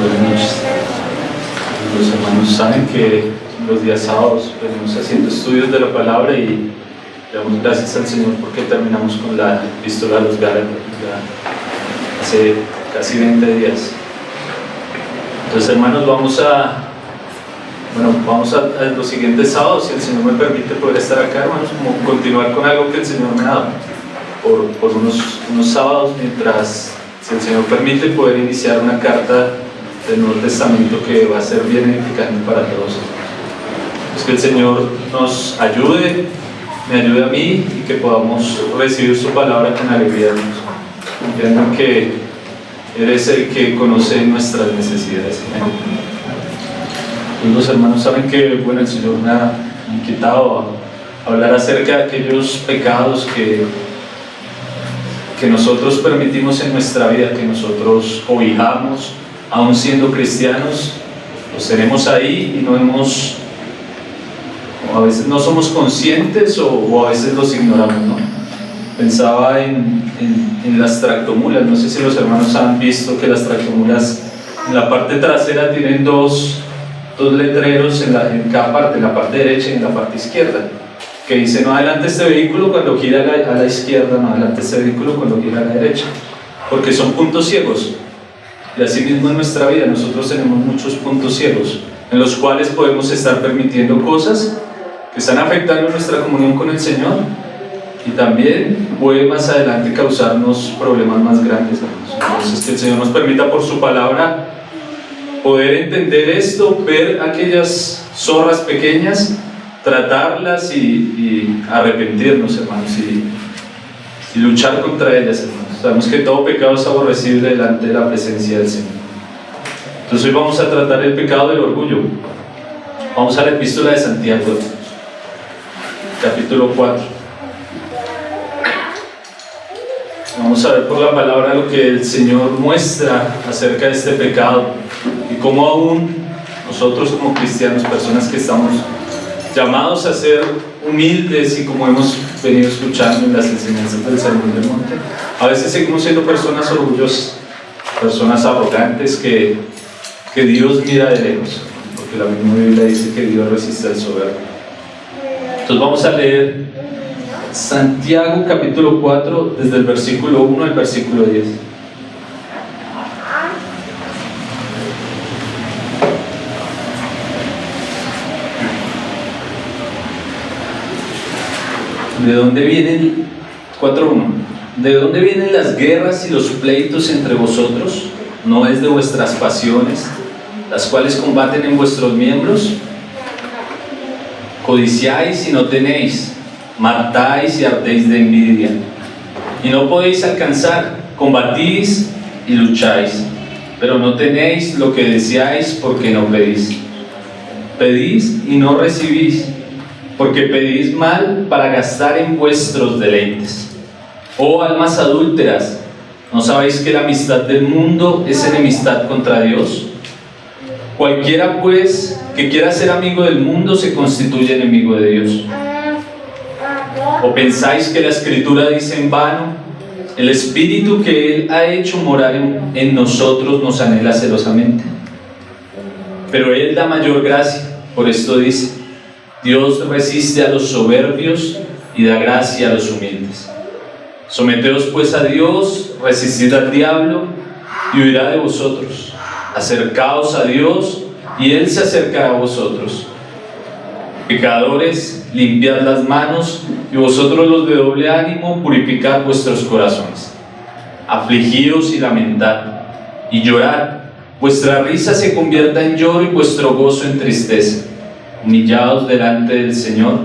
Buenas noches. Los hermanos saben que los días sábados venimos haciendo estudios de la palabra y le damos gracias al Señor porque terminamos con la epístola a los Gálatas ya hace casi 20 días. Entonces, hermanos, vamos a los siguientes sábados, si el Señor me permite poder estar acá, hermanos, como continuar con algo que el Señor me ha dado por unos sábados, mientras, si el Señor permite, poder iniciar una carta del Nuevo Testamento que va a ser bien edificante para todos. Es que el Señor nos ayude, me ayude a mí y que podamos recibir su palabra con alegría, hermanos. Entiendan que eres el que conoce nuestras necesidades. Y los hermanos saben que, bueno, el Señor me ha invitado a hablar acerca de aquellos pecados que nosotros permitimos en nuestra vida, que nosotros cobijamos, aún siendo cristianos, los tenemos ahí y a veces no somos conscientes o a veces los ignoramos, ¿no? Pensaba en las tractomulas. No sé si los hermanos han visto que las tractomulas en la parte trasera tienen dos letreros en cada parte, en la parte derecha y en la parte izquierda, que dice: no adelante este vehículo cuando gira a la izquierda, no adelante este vehículo cuando gira a la derecha, porque son puntos ciegos. Y así mismo en nuestra vida nosotros tenemos muchos puntos ciegos en los cuales podemos estar permitiendo cosas que están afectando nuestra comunión con el Señor y también puede más adelante causarnos problemas más grandes. Entonces, que el Señor nos permita por su palabra poder entender esto, ver aquellas zorras pequeñas, tratarlas y arrepentirnos, hermanos, y luchar contra ellas, hermanos. Sabemos que todo pecado es aborrecible delante de la presencia del Señor. Entonces hoy vamos a tratar el pecado del orgullo. Vamos a la epístola de Santiago, capítulo 4. Vamos a ver por la palabra lo que el Señor muestra acerca de este pecado y cómo aún nosotros como cristianos, personas que estamos llamados a ser humildes y como hemos venido escuchando en las enseñanzas del Sermón del Monte, a veces seguimos siendo personas orgullosas, personas arrogantes que Dios mira de lejos, porque la misma Biblia dice que Dios resiste al soberbio. Entonces vamos a leer Santiago capítulo 4 desde el versículo 1 al versículo 10. ¿De dónde vienen? 4.1. ¿De dónde vienen las guerras y los pleitos entre vosotros? ¿No es de vuestras pasiones, las cuales combaten en vuestros miembros? Codiciáis y no tenéis, matáis y ardéis de envidia, y no podéis alcanzar, combatís y lucháis, pero no tenéis lo que deseáis porque no pedís. Pedís y no recibís, porque pedís mal para gastar en vuestros deleites. Oh almas adúlteras, ¿no sabéis que la amistad del mundo es enemistad contra Dios? Cualquiera pues que quiera ser amigo del mundo se constituye enemigo de Dios. ¿O pensáis que la Escritura dice en vano: el Espíritu que Él ha hecho morar en nosotros nos anhela celosamente? Pero Él da mayor gracia, por esto dice: Dios resiste a los soberbios y da gracia a los humildes. Someteos pues a Dios, resistid al diablo y huirá de vosotros. Acercaos a Dios y Él se acercará a vosotros. Pecadores, limpiad las manos, y vosotros los de doble ánimo, purificad vuestros corazones. Afligíos y lamentad, y llorad, vuestra risa se convierta en lloro y vuestro gozo en tristeza. Humillaos delante del Señor,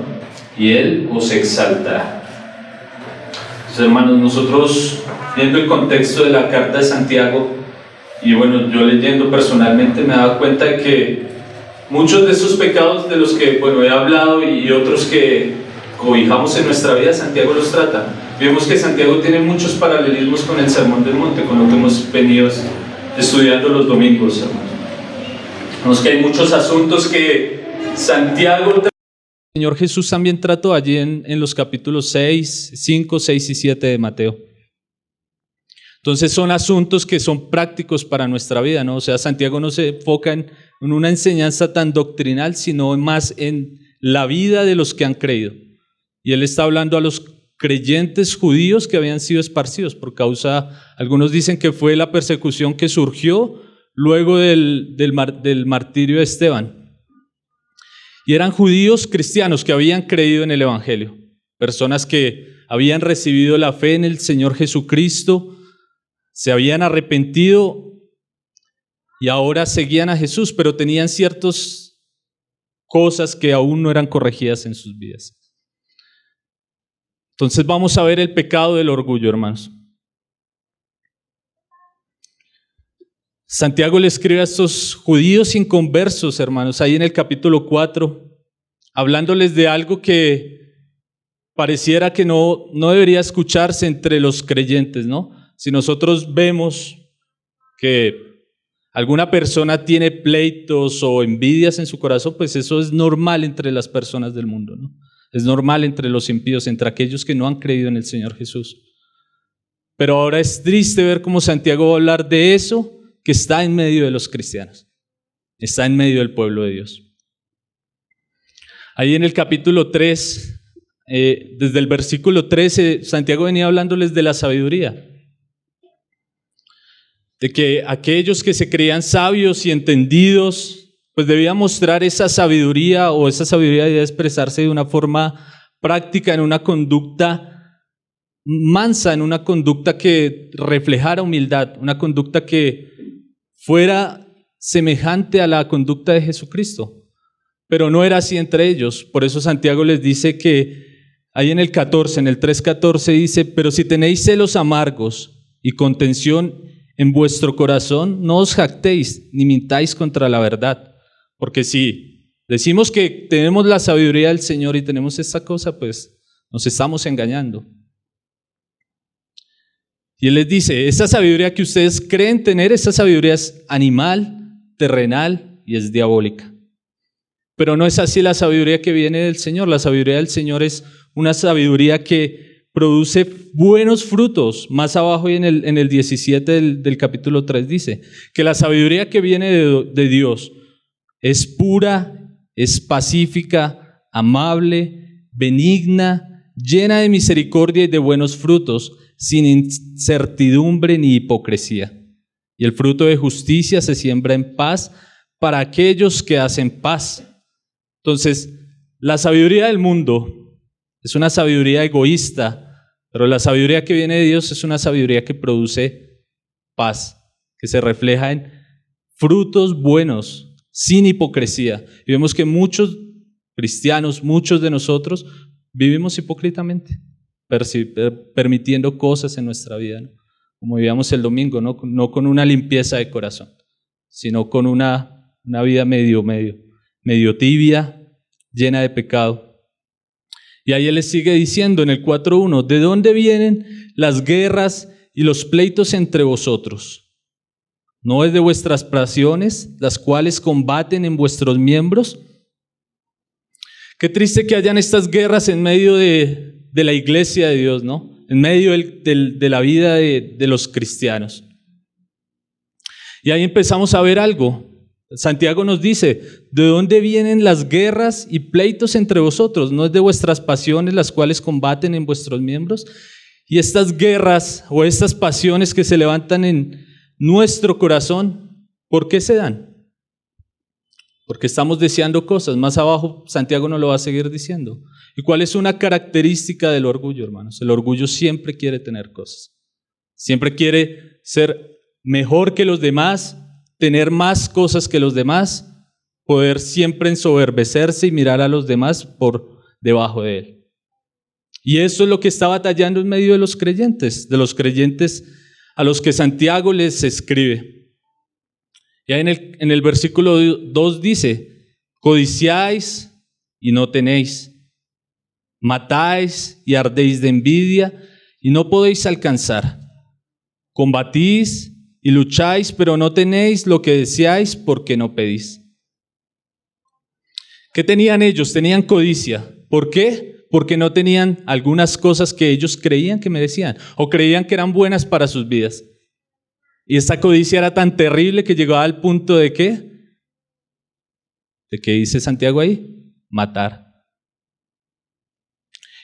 y Él os exaltará. Entonces, hermanos, nosotros, viendo el contexto de la carta de Santiago, y bueno, yo leyendo personalmente me he dado cuenta de que muchos de esos pecados de los que he hablado y otros que cobijamos en nuestra vida, Santiago los trata. Vemos que Santiago tiene muchos paralelismos con el Sermón del Monte, con lo que hemos venido estudiando los domingos, hermanos. Vemos que hay muchos asuntos que Santiago... El Señor Jesús también trató allí en los capítulos 6, 5, 6 y 7 de Mateo. Entonces son asuntos que son prácticos para nuestra vida, ¿no? O sea, Santiago no se enfoca en una enseñanza tan doctrinal, sino más en la vida de los que han creído. Y él está hablando a los creyentes judíos que habían sido esparcidos por causa, algunos dicen que fue la persecución que surgió luego del martirio de Esteban. Y eran judíos cristianos que habían creído en el Evangelio, personas que habían recibido la fe en el Señor Jesucristo, se habían arrepentido y ahora seguían a Jesús, pero tenían ciertas cosas que aún no eran corregidas en sus vidas. Entonces vamos a ver el pecado del orgullo, hermanos. Santiago le escribe a estos judíos inconversos, hermanos, ahí en el capítulo 4, hablándoles de algo que pareciera que no debería escucharse entre los creyentes, ¿no? Si nosotros vemos que alguna persona tiene pleitos o envidias en su corazón, pues eso es normal entre las personas del mundo, ¿no? Es normal entre los impíos, entre aquellos que no han creído en el Señor Jesús. Pero ahora es triste ver cómo Santiago va a hablar de eso que está en medio de los cristianos, está en medio del pueblo de Dios. Ahí en el capítulo 3, desde el versículo 13, Santiago venía hablándoles de la sabiduría, de que aquellos que se creían sabios y entendidos, pues debían mostrar esa sabiduría, o esa sabiduría debía expresarse de una forma práctica, en una conducta mansa, en una conducta que reflejara humildad, una conducta que fuera semejante a la conducta de Jesucristo. Pero no era así entre ellos. Por eso Santiago les dice que ahí en el 3:14 dice: pero si tenéis celos amargos y contención en vuestro corazón, no os jactéis ni mintáis contra la verdad. Porque si decimos que tenemos la sabiduría del Señor y tenemos esta cosa, pues nos estamos engañando. Y él les dice: esta sabiduría que ustedes creen tener, esta sabiduría es animal, terrenal y es diabólica. Pero no es así la sabiduría que viene del Señor. La sabiduría del Señor es una sabiduría que produce buenos frutos. Más abajo en el 17 del capítulo 3 dice que la sabiduría que viene de Dios es pura, es pacífica, amable, benigna, llena de misericordia y de buenos frutos, sin incertidumbre ni hipocresía. Y el fruto de justicia se siembra en paz para aquellos que hacen paz. Entonces, la sabiduría del mundo es una sabiduría egoísta, pero la sabiduría que viene de Dios es una sabiduría que produce paz, que se refleja en frutos buenos, sin hipocresía. Y vemos que muchos cristianos, muchos de nosotros, vivimos hipócritamente, permitiendo cosas en nuestra vida, ¿no? Como vivíamos el domingo, no con una limpieza de corazón, sino con una vida medio tibia, llena de pecado. Y ahí él les sigue diciendo en el 4:1: ¿de dónde vienen las guerras y los pleitos entre vosotros? ¿No es de vuestras pasiones, las cuales combaten en vuestros miembros? Qué triste que hayan estas guerras en medio de la iglesia de Dios, ¿no? En medio de la vida de los cristianos. Y ahí empezamos a ver algo. Santiago nos dice: ¿de dónde vienen las guerras y pleitos entre vosotros? ¿No es de vuestras pasiones las cuales combaten en vuestros miembros? Y estas guerras o estas pasiones que se levantan en nuestro corazón, ¿por qué se dan? Porque estamos deseando cosas. Más abajo Santiago nos lo va a seguir diciendo. ¿Y cuál es una característica del orgullo, hermanos? El orgullo siempre quiere tener cosas. Siempre quiere ser mejor que los demás, tener más cosas que los demás, poder siempre ensoberbecerse y mirar a los demás por debajo de él. Y eso es lo que está batallando en medio de los creyentes a los que Santiago les escribe. Y ahí en el versículo 2 dice: codiciáis y no tenéis, matáis y ardéis de envidia y no podéis alcanzar, combatís y lucháis, pero no tenéis lo que deseáis porque no pedís. ¿Qué tenían ellos? Tenían codicia. ¿Por qué? Porque no tenían algunas cosas que ellos creían que merecían o creían que eran buenas para sus vidas. Y esta codicia era tan terrible que llegaba al punto de ¿qué? ¿De qué dice Santiago ahí? Matar.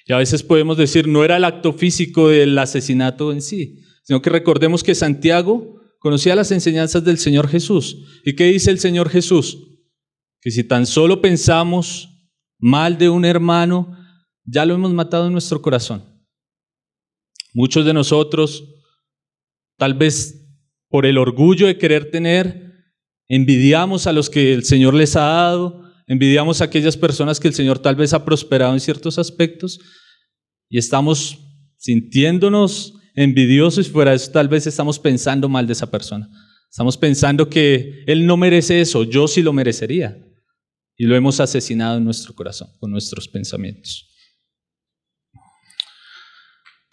Y a veces podemos decir, no era el acto físico del asesinato en sí, sino que recordemos que Santiago conocía las enseñanzas del Señor Jesús. ¿Y qué dice el Señor Jesús? Que si tan solo pensamos mal de un hermano, ya lo hemos matado en nuestro corazón. Muchos de nosotros, tal vez por el orgullo de querer tener, envidiamos a los que el Señor les ha dado, envidiamos a aquellas personas que el Señor tal vez ha prosperado en ciertos aspectos y estamos sintiéndonos envidiosos y fuera de eso tal vez estamos pensando mal de esa persona. Estamos pensando que él no merece eso, yo sí lo merecería. Y lo hemos asesinado en nuestro corazón, con nuestros pensamientos.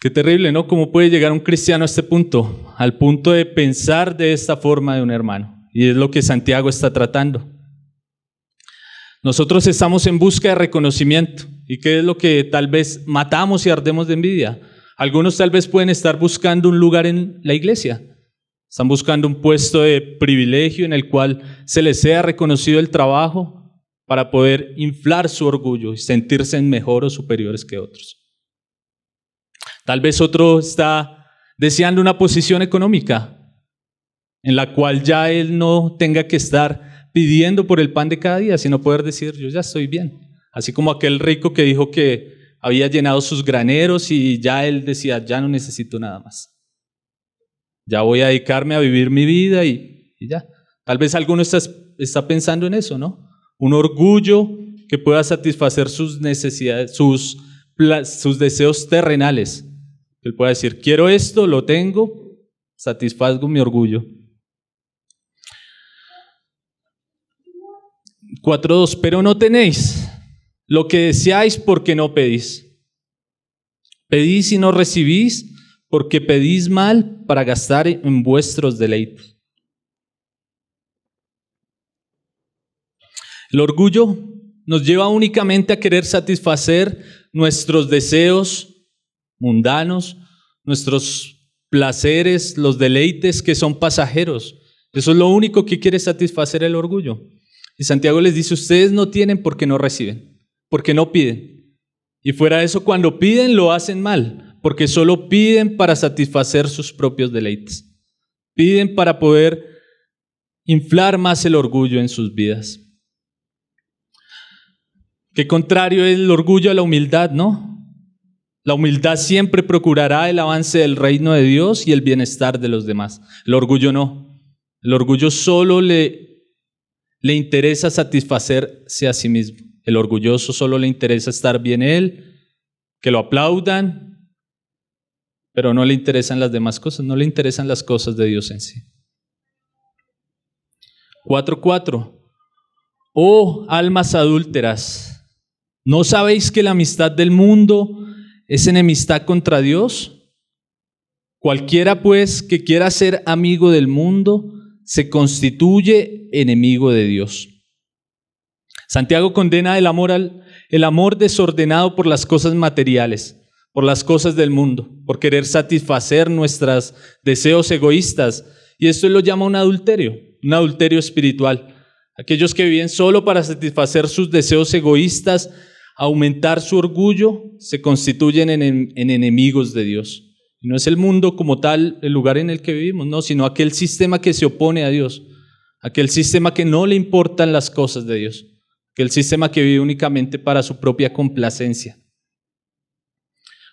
Qué terrible, ¿no? ¿Cómo puede llegar un cristiano a este punto? Al punto de pensar de esta forma de un hermano. Y es lo que Santiago está tratando. Nosotros estamos en busca de reconocimiento. ¿Y qué es lo que tal vez matamos y ardemos de envidia? Algunos tal vez pueden estar buscando un lugar en la iglesia. Están buscando un puesto de privilegio en el cual se les sea reconocido el trabajo para poder inflar su orgullo y sentirse mejor o superiores que otros. Tal vez otro está deseando una posición económica en la cual ya él no tenga que estar pidiendo por el pan de cada día, sino poder decir, yo ya estoy bien. Así como aquel rico que dijo que había llenado sus graneros y ya él decía, ya no necesito nada más. Ya voy a dedicarme a vivir mi vida y ya. Tal vez alguno está pensando en eso, ¿no? Un orgullo que pueda satisfacer sus necesidades, sus deseos terrenales. Él puede decir, quiero esto, lo tengo, satisfazgo mi orgullo. 4.2, pero no tenéis lo que deseáis porque no pedís. Pedís y no recibís porque pedís mal para gastar en vuestros deleites. El orgullo nos lleva únicamente a querer satisfacer nuestros deseos mundanos, nuestros placeres, los deleites que son pasajeros. Eso es lo único que quiere satisfacer el orgullo. Y Santiago les dice, ustedes no tienen porque no reciben, porque no piden. Y fuera de eso, cuando piden lo hacen mal, porque solo piden para satisfacer sus propios deleites. Piden para poder inflar más el orgullo en sus vidas. Qué contrario es el orgullo a la humildad, ¿no? La humildad siempre procurará el avance del reino de Dios y el bienestar de los demás. El orgullo no. El orgullo solo le interesa satisfacerse a sí mismo. El orgulloso solo le interesa estar bien él, que lo aplaudan, pero no le interesan las demás cosas, no le interesan las cosas de Dios en sí. 4.4. Oh, almas adúlteras, ¿no sabéis que la amistad del mundo es enemistad contra Dios? Cualquiera pues que quiera ser amigo del mundo se constituye enemigo de Dios. Santiago condena el amor desordenado por las cosas materiales, por las cosas del mundo, por querer satisfacer nuestros deseos egoístas. Y esto él lo llama un adulterio espiritual. Aquellos que viven solo para satisfacer sus deseos egoístas, aumentar su orgullo, se constituyen en enemigos de Dios. Y no es el mundo como tal el lugar en el que vivimos, no, sino aquel sistema que se opone a Dios, aquel sistema que no le importan las cosas de Dios, aquel sistema que vive únicamente para su propia complacencia.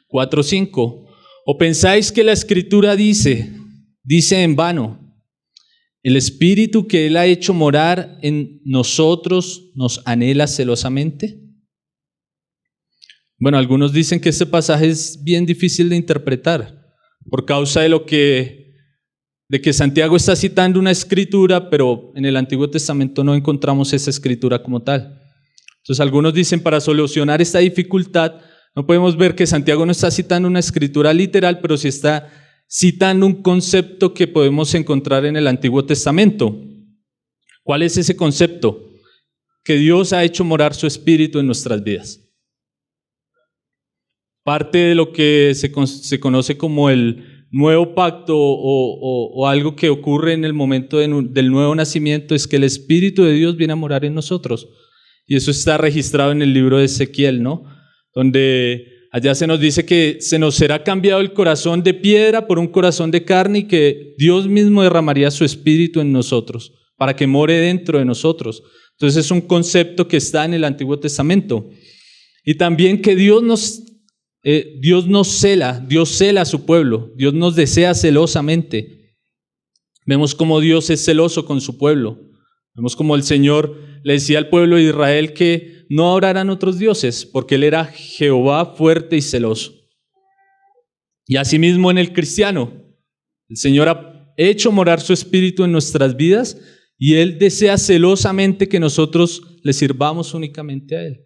4.5. ¿O pensáis que la Escritura dice en vano, el Espíritu que Él ha hecho morar en nosotros nos anhela celosamente? Bueno, algunos dicen que este pasaje es bien difícil de interpretar por causa de que Santiago está citando una escritura, pero en el Antiguo Testamento no encontramos esa escritura como tal. Entonces algunos dicen, para solucionar esta dificultad, no podemos ver que Santiago no está citando una escritura literal, pero sí está citando un concepto que podemos encontrar en el Antiguo Testamento. ¿Cuál es ese concepto? Que Dios ha hecho morar su Espíritu en nuestras vidas. Parte de lo que se conoce como el nuevo pacto o algo que ocurre en el momento del nuevo nacimiento es que el Espíritu de Dios viene a morar en nosotros. Y eso está registrado en el libro de Ezequiel, ¿no? Donde allá se nos dice que se nos será cambiado el corazón de piedra por un corazón de carne y que Dios mismo derramaría su Espíritu en nosotros para que more dentro de nosotros. Entonces es un concepto que está en el Antiguo Testamento. Y también que Dios cela a su pueblo, Dios nos desea celosamente. Vemos cómo Dios es celoso con su pueblo. Vemos cómo el Señor le decía al pueblo de Israel que no adoraran otros dioses, porque Él era Jehová fuerte y celoso. Y asimismo en el cristiano, el Señor ha hecho morar su Espíritu en nuestras vidas y Él desea celosamente que nosotros le sirvamos únicamente a Él.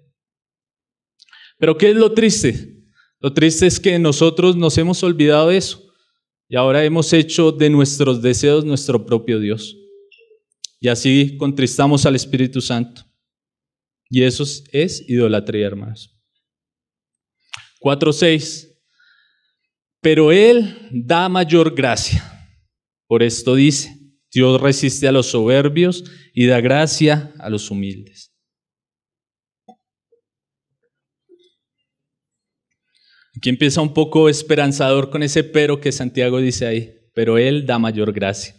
Pero ¿qué es lo triste? Lo triste es que nosotros nos hemos olvidado de eso y ahora hemos hecho de nuestros deseos nuestro propio Dios. Y así contristamos al Espíritu Santo. Y eso es idolatría, hermanos. 4:6. Pero Él da mayor gracia. Por esto dice, Dios resiste a los soberbios y da gracia a los humildes. Aquí empieza un poco esperanzador con ese pero que Santiago dice ahí. Pero Él da mayor gracia.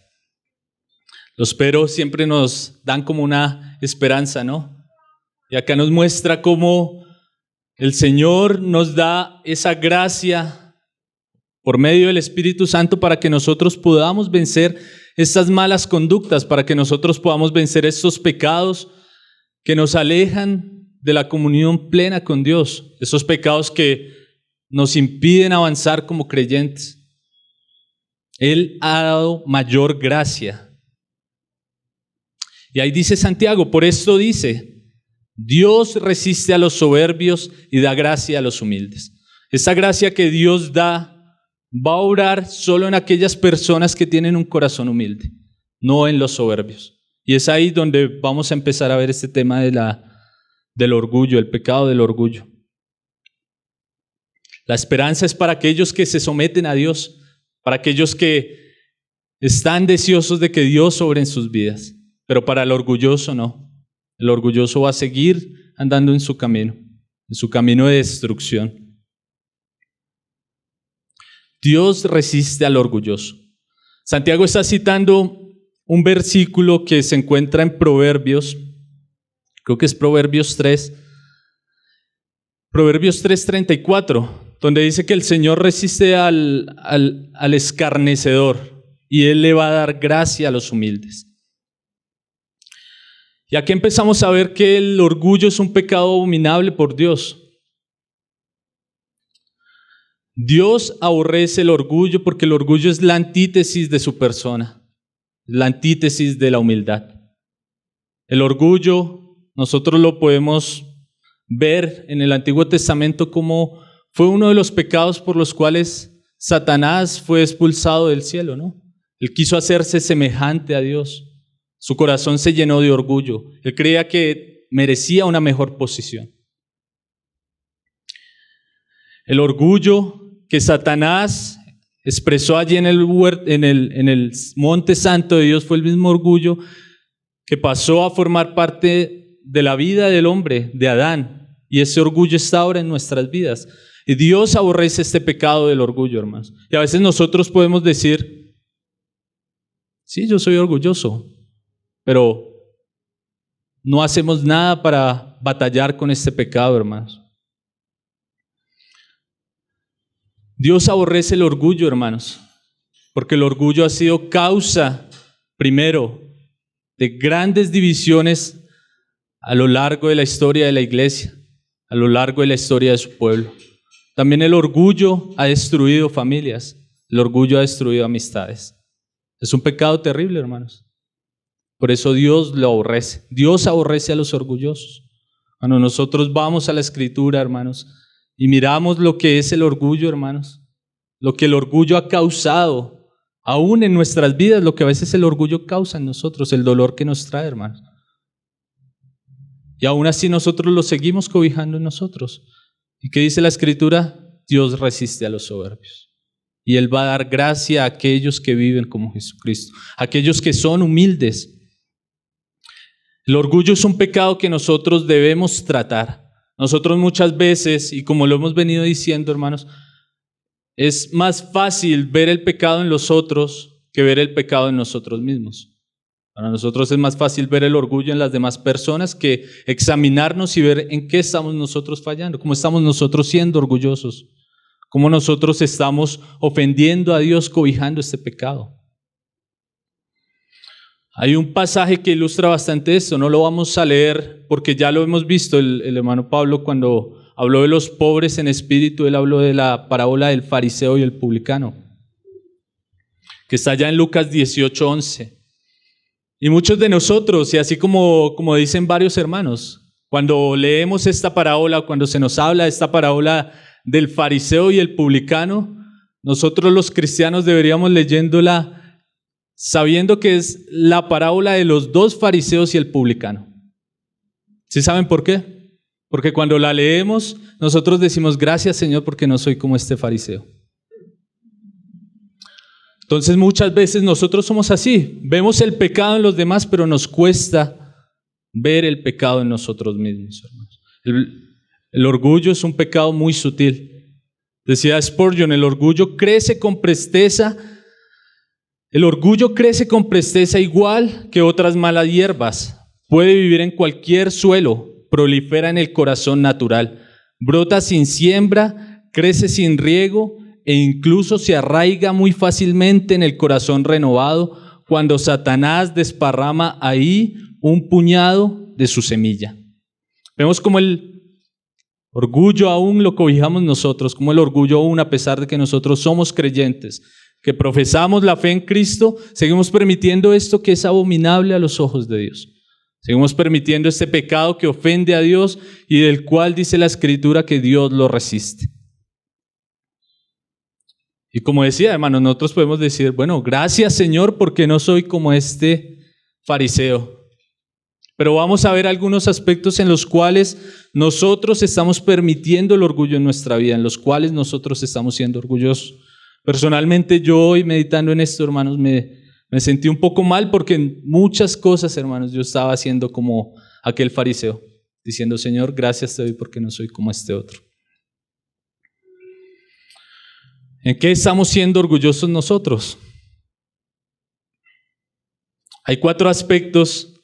Los peros siempre nos dan como una esperanza, ¿no? Y acá nos muestra cómo el Señor nos da esa gracia por medio del Espíritu Santo para que nosotros podamos vencer estas malas conductas, para que nosotros podamos vencer estos pecados que nos alejan de la comunión plena con Dios, esos pecados que nos impiden avanzar como creyentes. Él ha dado mayor gracia. Y ahí dice Santiago, por esto dice, Dios resiste a los soberbios y da gracia a los humildes. Esa gracia que Dios da va a obrar solo en aquellas personas que tienen un corazón humilde, no en los soberbios. Y es ahí donde vamos a empezar a ver este tema del orgullo, el pecado del orgullo. La esperanza es para aquellos que se someten a Dios, para aquellos que están deseosos de que Dios obre en sus vidas. Pero para el orgulloso no. El orgulloso va a seguir andando en su camino de destrucción. Dios resiste al orgulloso. Santiago está citando un versículo que se encuentra en Proverbios, creo que es Proverbios 3:34, donde dice que el Señor resiste al escarnecedor y Él le va a dar gracia a los humildes. Y aquí empezamos a ver que el orgullo es un pecado abominable por Dios. Dios aborrece el orgullo porque el orgullo es la antítesis de su persona, la antítesis de la humildad. El orgullo, nosotros lo podemos ver en el Antiguo Testamento como fue uno de los pecados por los cuales Satanás fue expulsado del cielo, ¿no? Él quiso hacerse semejante a Dios. Su corazón se llenó de orgullo. Él creía que merecía una mejor posición. El orgullo que Satanás expresó allí en el monte santo de Dios fue el mismo orgullo que pasó a formar parte de la vida del hombre, de Adán. Y ese orgullo está ahora en nuestras vidas. Y Dios aborrece este pecado del orgullo, hermanos. Y a veces nosotros podemos decir, sí, yo soy orgulloso, pero no hacemos nada para batallar con este pecado, hermanos. Dios aborrece el orgullo, hermanos, porque el orgullo ha sido causa, primero, de grandes divisiones a lo largo de la historia de la iglesia, a lo largo de la historia de su pueblo. También el orgullo ha destruido familias, el orgullo ha destruido amistades. Es un pecado terrible, hermanos. Por eso Dios lo aborrece. Dios aborrece a los orgullosos. Cuando nosotros vamos a la Escritura, hermanos, y miramos lo que es el orgullo, hermanos, lo que el orgullo ha causado, aún en nuestras vidas, lo que a veces el orgullo causa en nosotros, el dolor que nos trae, hermanos. Y aún así nosotros lo seguimos cobijando en nosotros. ¿Y qué dice la Escritura? Dios resiste a los soberbios. y Él va a dar gracia a aquellos que viven como Jesucristo, a aquellos que son humildes. El orgullo es un pecado que nosotros debemos tratar. Nosotros muchas veces, y como lo hemos venido diciendo, hermanos, es más fácil ver el pecado en los otros que ver el pecado en nosotros mismos. Para nosotros es más fácil ver el orgullo en las demás personas que examinarnos y ver en qué estamos nosotros fallando, cómo estamos nosotros siendo orgullosos, cómo nosotros estamos ofendiendo a Dios cobijando este pecado. Hay un pasaje que ilustra bastante esto, no lo vamos a leer porque ya lo hemos visto. El hermano Pablo, cuando habló de los pobres en espíritu, él habló de la parábola del fariseo y el publicano, que está allá en Lucas 18:11. Y muchos de nosotros, y así como dicen varios hermanos, cuando leemos esta parábola, cuando se nos habla de esta parábola del fariseo y el publicano, nosotros los cristianos deberíamos leyéndola sabiendo que es la parábola de los dos fariseos y el publicano. ¿Sí saben por qué? Porque cuando la leemos, nosotros decimos, gracias Señor porque no soy como este fariseo. Entonces muchas veces nosotros somos así, vemos el pecado en los demás, pero nos cuesta ver el pecado en nosotros mismos, hermanos. El orgullo es un pecado muy sutil. Decía Spurgeon, el orgullo crece con presteza igual que otras malas hierbas. Puede vivir en cualquier suelo, prolifera en el corazón natural, brota sin siembra, crece sin riego, e incluso se arraiga muy fácilmente en el corazón renovado cuando Satanás desparrama ahí un puñado de su semilla. Vemos como el orgullo aún lo cobijamos nosotros, como el orgullo aún, a pesar de que nosotros somos creyentes, que profesamos la fe en Cristo, seguimos permitiendo esto que es abominable a los ojos de Dios. Seguimos permitiendo este pecado que ofende a Dios y del cual dice la Escritura que Dios lo resiste. Y como decía, hermanos, nosotros podemos decir, bueno, gracias Señor porque no soy como este fariseo. Pero vamos a ver algunos aspectos en los cuales nosotros estamos permitiendo el orgullo en nuestra vida, en los cuales nosotros estamos siendo orgullosos. Personalmente yo hoy meditando en esto, hermanos, me sentí un poco mal porque en muchas cosas, hermanos, yo estaba haciendo como aquel fariseo, diciendo, Señor, gracias te doy porque no soy como este otro. ¿En qué estamos siendo orgullosos nosotros? Hay 4 aspectos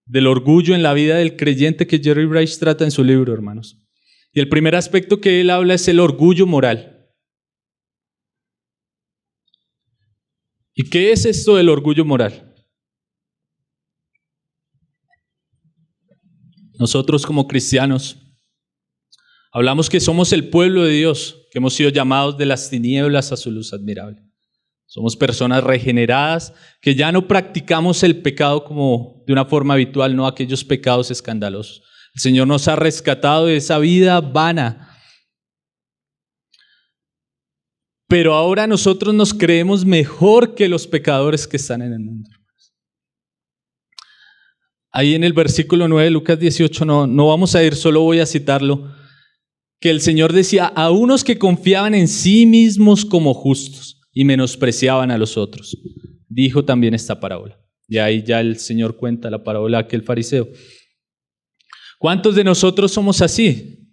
del orgullo en la vida del creyente que Jerry Bryce trata en su libro, hermanos. Y el primer aspecto que él habla es el orgullo moral. ¿Y qué es esto del orgullo moral? Nosotros como cristianos hablamos que somos el pueblo de Dios, que hemos sido llamados de las tinieblas a su luz admirable. Somos personas regeneradas que ya no practicamos el pecado como de una forma habitual, no aquellos pecados escandalosos. El Señor nos ha rescatado de esa vida vana. Pero ahora nosotros nos creemos mejor que los pecadores que están en el mundo. Ahí en el versículo 9 de Lucas 18, no vamos a ir, solo voy a citarlo, que el Señor decía, a unos que confiaban en sí mismos como justos y menospreciaban a los otros. Dijo también esta parábola. Y ahí ya el Señor cuenta la parábola de aquel fariseo. ¿Cuántos de nosotros somos así?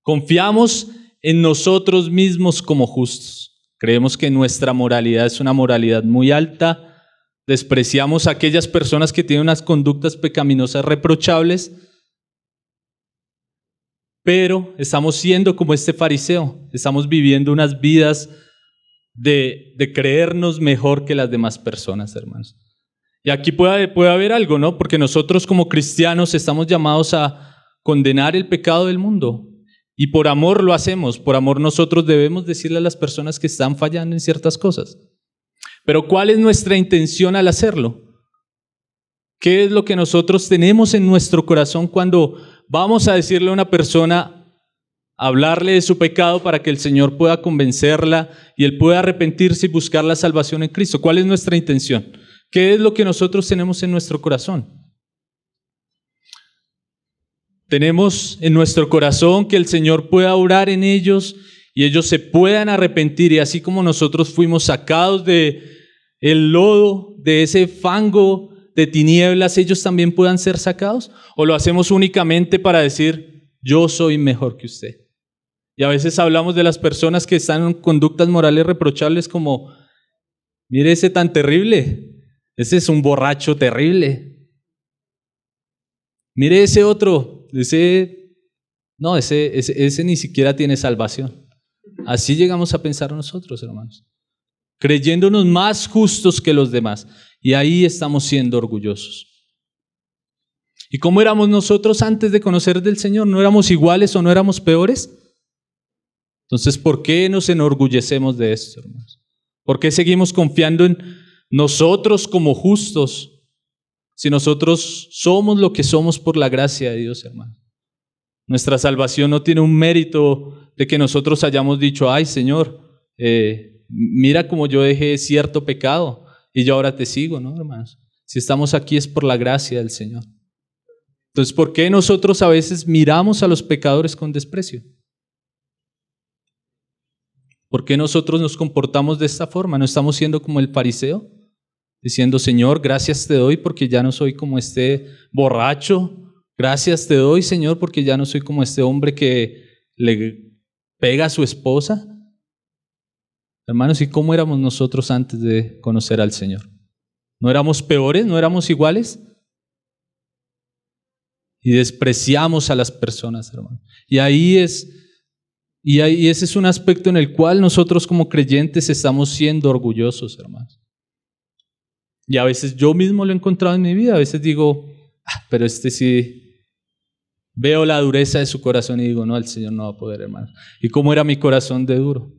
Confiamos en nosotros mismos como justos. Creemos que nuestra moralidad es una moralidad muy alta. Despreciamos a aquellas personas que tienen unas conductas pecaminosas reprochables. Pero estamos siendo como este fariseo. Estamos viviendo unas vidas de creernos mejor que las demás personas, hermanos. Y aquí puede haber algo, ¿no? Porque nosotros como cristianos estamos llamados a condenar el pecado del mundo. Y por amor lo hacemos. Por amor nosotros debemos decirle a las personas que están fallando en ciertas cosas. Pero ¿cuál es nuestra intención al hacerlo? ¿Qué es lo que nosotros tenemos en nuestro corazón cuando vamos a decirle a una persona, hablarle de su pecado para que el Señor pueda convencerla y él pueda arrepentirse y buscar la salvación en Cristo? ¿Cuál es nuestra intención? ¿Qué es lo que nosotros tenemos en nuestro corazón? Tenemos en nuestro corazón que el Señor pueda obrar en ellos y ellos se puedan arrepentir, y así como nosotros fuimos sacados de el lodo, de ese fango de tinieblas, ellos también puedan ser sacados? ¿O lo hacemos únicamente para decir, yo soy mejor que usted? Y a veces hablamos de las personas que están en conductas morales reprochables como, mire ese tan terrible, ese es un borracho terrible. Mire ese otro, ese ni siquiera tiene salvación. Así llegamos a pensar nosotros, hermanos, creyéndonos más justos que los demás. Y ahí estamos siendo orgullosos. ¿Y cómo éramos nosotros antes de conocer del Señor? ¿No éramos iguales o no éramos peores? Entonces, ¿por qué nos enorgullecemos de esto, hermanos? ¿Por qué seguimos confiando en nosotros como justos si nosotros somos lo que somos por la gracia de Dios, hermanos? Nuestra salvación no tiene un mérito de que nosotros hayamos dicho, ay Señor, mira cómo yo dejé cierto pecado y yo ahora te sigo, ¿no, hermanos? Si estamos aquí es por la gracia del Señor. Entonces, ¿por qué nosotros a veces miramos a los pecadores con desprecio? ¿Por qué nosotros nos comportamos de esta forma? ¿No estamos siendo como el fariseo? Diciendo, Señor, gracias te doy porque ya no soy como este borracho. Gracias te doy, Señor, porque ya no soy como este hombre que le pega a su esposa. Hermanos, ¿y cómo éramos nosotros antes de conocer al Señor? ¿No éramos peores? ¿No éramos iguales? Y despreciamos a las personas, hermanos. Y ese es un aspecto en el cual nosotros como creyentes estamos siendo orgullosos, hermanos. Y a veces yo mismo lo he encontrado en mi vida. A veces digo, pero este sí, veo la dureza de su corazón y digo, no, el Señor no va a poder, hermano. ¿Y cómo era mi corazón de duro?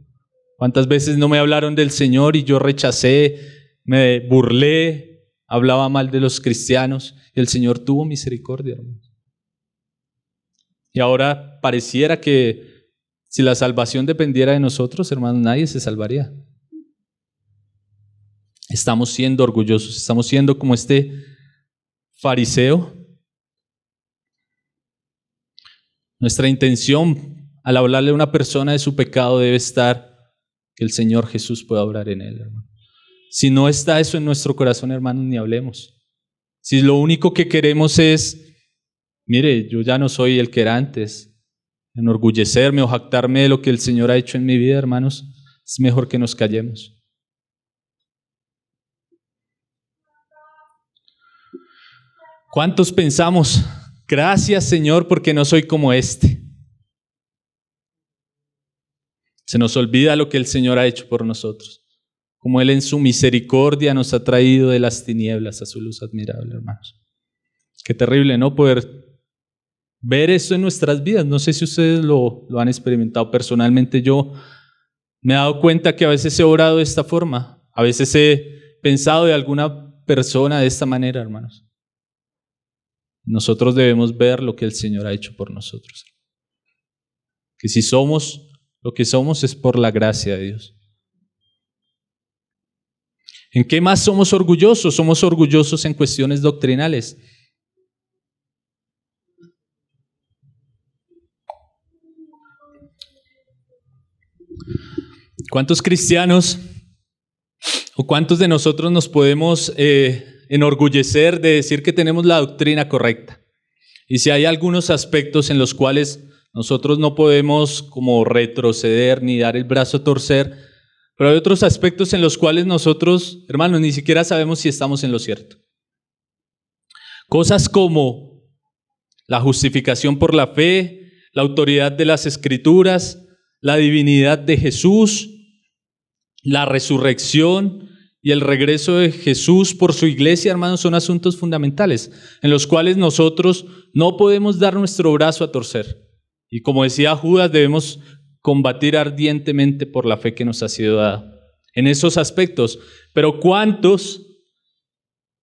¿Cuántas veces no me hablaron del Señor y yo rechacé, me burlé, hablaba mal de los cristianos y el Señor tuvo misericordia, hermano? Y ahora pareciera que si la salvación dependiera de nosotros, hermanos, nadie se salvaría. Estamos siendo orgullosos, estamos siendo como este fariseo. Nuestra intención al hablarle a una persona de su pecado debe estar que el Señor Jesús pueda obrar en él, hermano. Si no está eso en nuestro corazón, hermanos, ni hablemos. Si lo único que queremos es, mire, yo ya no soy el que era antes, enorgullecerme o jactarme de lo que el Señor ha hecho en mi vida, hermanos, es mejor que nos callemos. ¿Cuántos pensamos, gracias Señor porque no soy como este? Se nos olvida lo que el Señor ha hecho por nosotros, como Él en su misericordia nos ha traído de las tinieblas a su luz admirable, hermanos. Qué terrible, ¿no? Poder ver esto en nuestras vidas. No sé si ustedes lo han experimentado. Personalmente yo me he dado cuenta que a veces he orado de esta forma, a veces he pensado de alguna persona de esta manera, hermanos. Nosotros debemos ver lo que el Señor ha hecho por nosotros. Que si somos lo que somos es por la gracia de Dios. ¿En qué más somos orgullosos? Somos orgullosos en cuestiones doctrinales. ¿Cuántos cristianos o cuántos de nosotros nos podemos enorgullecer de decir que tenemos la doctrina correcta? Y si hay algunos aspectos en los cuales nosotros no podemos como retroceder ni dar el brazo a torcer, pero hay otros aspectos en los cuales nosotros, hermanos, ni siquiera sabemos si estamos en lo cierto. Cosas como la justificación por la fe, la autoridad de las Escrituras, la divinidad de Jesús, la resurrección y el regreso de Jesús por su iglesia, hermanos, son asuntos fundamentales en los cuales nosotros no podemos dar nuestro brazo a torcer. Y como decía Judas, debemos combatir ardientemente por la fe que nos ha sido dada en esos aspectos. Pero ¿cuántos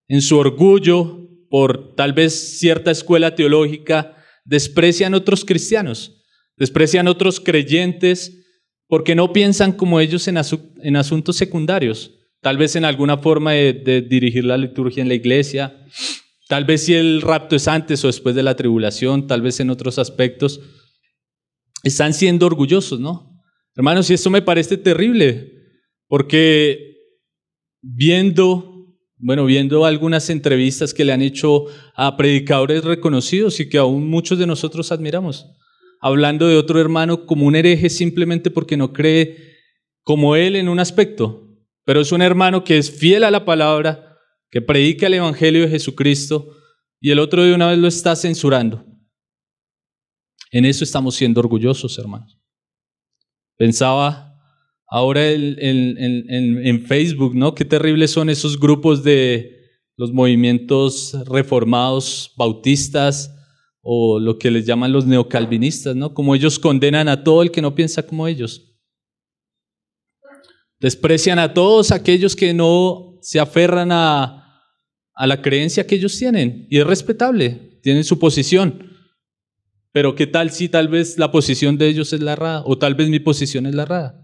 en su orgullo por tal vez cierta escuela teológica desprecian a otros cristianos, desprecian a otros creyentes porque no piensan como ellos en asuntos secundarios? Tal vez en alguna forma de dirigir la liturgia en la iglesia, tal vez si el rapto es antes o después de la tribulación, tal vez en otros aspectos. Están siendo orgullosos, ¿no? Hermanos, y esto me parece terrible, porque viendo algunas entrevistas que le han hecho a predicadores reconocidos y que aún muchos de nosotros admiramos, hablando de otro hermano como un hereje simplemente porque no cree como él en un aspecto, pero es un hermano que es fiel a la palabra, que predica el evangelio de Jesucristo, y el otro de una vez lo está censurando. En eso estamos siendo orgullosos, hermanos. Pensaba ahora en Facebook, ¿no? Qué terribles son esos grupos de los movimientos reformados, bautistas, o lo que les llaman los neocalvinistas, ¿no? Como ellos condenan a todo el que no piensa como ellos. Desprecian a todos aquellos que no se aferran a la creencia que ellos tienen. Y es respetable, tienen su posición. Pero ¿qué tal si tal vez la posición de ellos es la errada? O tal vez mi posición es la errada.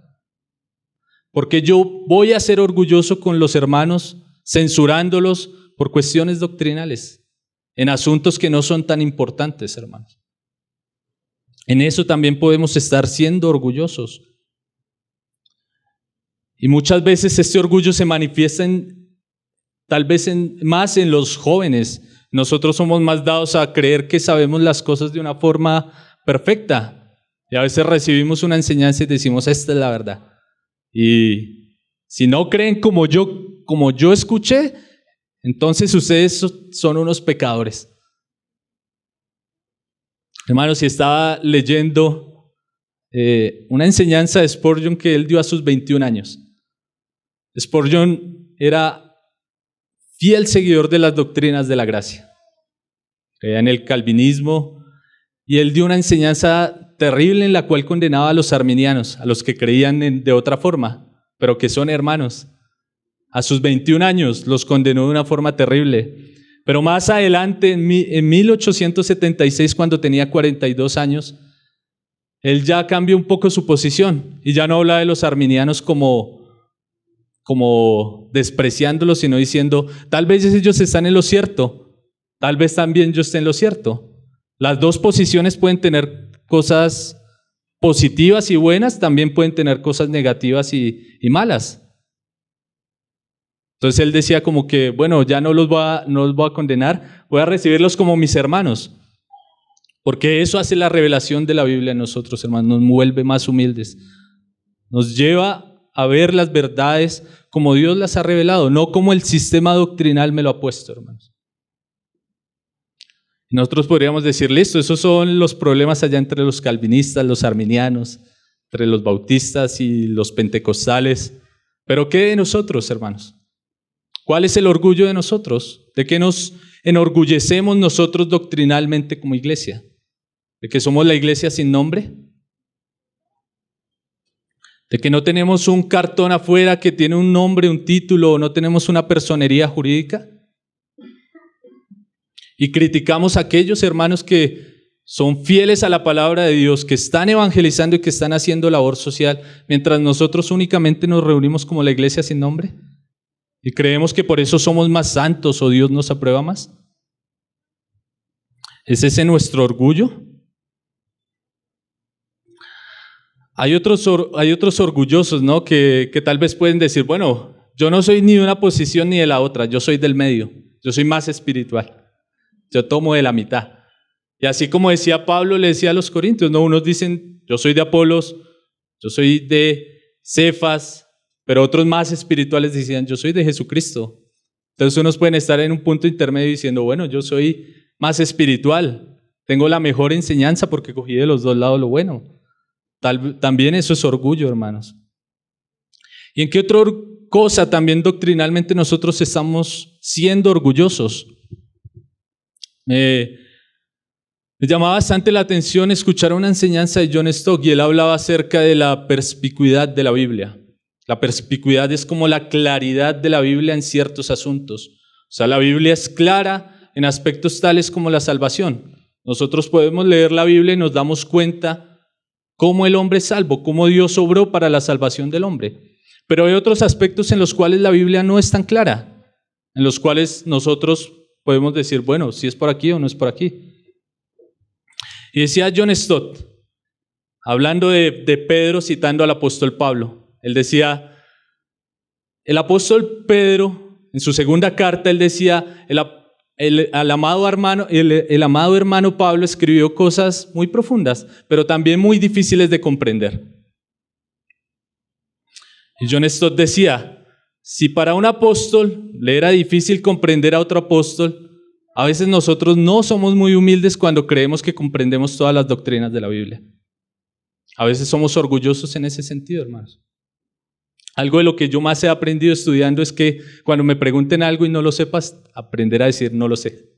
Porque yo voy a ser orgulloso con los hermanos, censurándolos por cuestiones doctrinales, en asuntos que no son tan importantes, hermanos. En eso también podemos estar siendo orgullosos. Y muchas veces este orgullo se manifiesta más en los jóvenes. Nosotros somos más dados a creer que sabemos las cosas de una forma perfecta. Y a veces recibimos una enseñanza y decimos, esta es la verdad. Y si no creen como yo escuché, entonces ustedes son unos pecadores. Hermanos, si estaba leyendo una enseñanza de Spurgeon que él dio a sus 21 años. Spurgeon era fiel seguidor de las doctrinas de la gracia. Creía en el calvinismo y él dio una enseñanza terrible en la cual condenaba a los arminianos, a los que creían de otra forma, pero que son hermanos. A sus 21 años los condenó de una forma terrible. Pero más adelante, en 1876, cuando tenía 42 años, él ya cambió un poco su posición y ya no habla de los arminianos como despreciándolos, sino diciendo, tal vez ellos están en lo cierto, tal vez también yo esté en lo cierto. Las dos posiciones pueden tener cosas positivas y buenas, también pueden tener cosas negativas y malas. Entonces él decía como que, bueno, ya no los voy a condenar, voy a recibirlos como mis hermanos, porque eso hace la revelación de la Biblia en nosotros, hermanos, nos vuelve más humildes, nos lleva a ver las verdades como Dios las ha revelado, no como el sistema doctrinal me lo ha puesto, hermanos. Nosotros podríamos decir, listo, esos son los problemas allá entre los calvinistas, los arminianos, entre los bautistas y los pentecostales, pero ¿qué de nosotros, hermanos? ¿Cuál es el orgullo de nosotros? ¿De qué nos enorgullecemos nosotros doctrinalmente como iglesia? ¿De que somos la iglesia sin nombre? ¿De que no tenemos un cartón afuera que tiene un nombre, un título, o no tenemos una personería jurídica? Y criticamos a aquellos hermanos que son fieles a la palabra de Dios, que están evangelizando y que están haciendo labor social, mientras nosotros únicamente nos reunimos como la iglesia sin nombre. ¿Y creemos que por eso somos más santos o Dios nos aprueba más? ¿Es ese nuestro orgullo? Hay otros orgullosos, ¿no? que tal vez pueden decir, bueno, yo no soy ni de una posición ni de la otra, yo soy del medio, yo soy más espiritual, yo tomo de la mitad. Y así como decía Pablo, le decía a los corintios, ¿no? Unos dicen, yo soy de Apolos, yo soy de Cefas, pero otros más espirituales decían, yo soy de Jesucristo. Entonces unos pueden estar en un punto intermedio diciendo, bueno, yo soy más espiritual, tengo la mejor enseñanza porque cogí de los dos lados lo bueno. También eso es orgullo, hermanos. ¿Y en qué otra cosa también doctrinalmente nosotros estamos siendo orgullosos? Me llamaba bastante la atención escuchar una enseñanza de John Stott y él hablaba acerca de la perspicuidad de la Biblia. La perspicuidad es como la claridad de la Biblia en ciertos asuntos. O sea, la Biblia es clara en aspectos tales como la salvación. Nosotros podemos leer la Biblia y nos damos cuenta cómo el hombre es salvo, cómo Dios obró para la salvación del hombre. Pero hay otros aspectos en los cuales la Biblia no es tan clara, en los cuales nosotros podemos decir, bueno, si es por aquí o no es por aquí. Y decía John Stott, hablando de Pedro, citando al apóstol Pablo. Él decía, el apóstol Pedro, en su segunda carta, él decía, el amado hermano Pablo escribió cosas muy profundas, pero también muy difíciles de comprender. Y John Stott decía, si para un apóstol le era difícil comprender a otro apóstol, a veces nosotros no somos muy humildes cuando creemos que comprendemos todas las doctrinas de la Biblia. A veces somos orgullosos en ese sentido, hermanos. Algo de lo que yo más he aprendido estudiando es que cuando me pregunten algo y no lo sepas, aprender a decir no lo sé.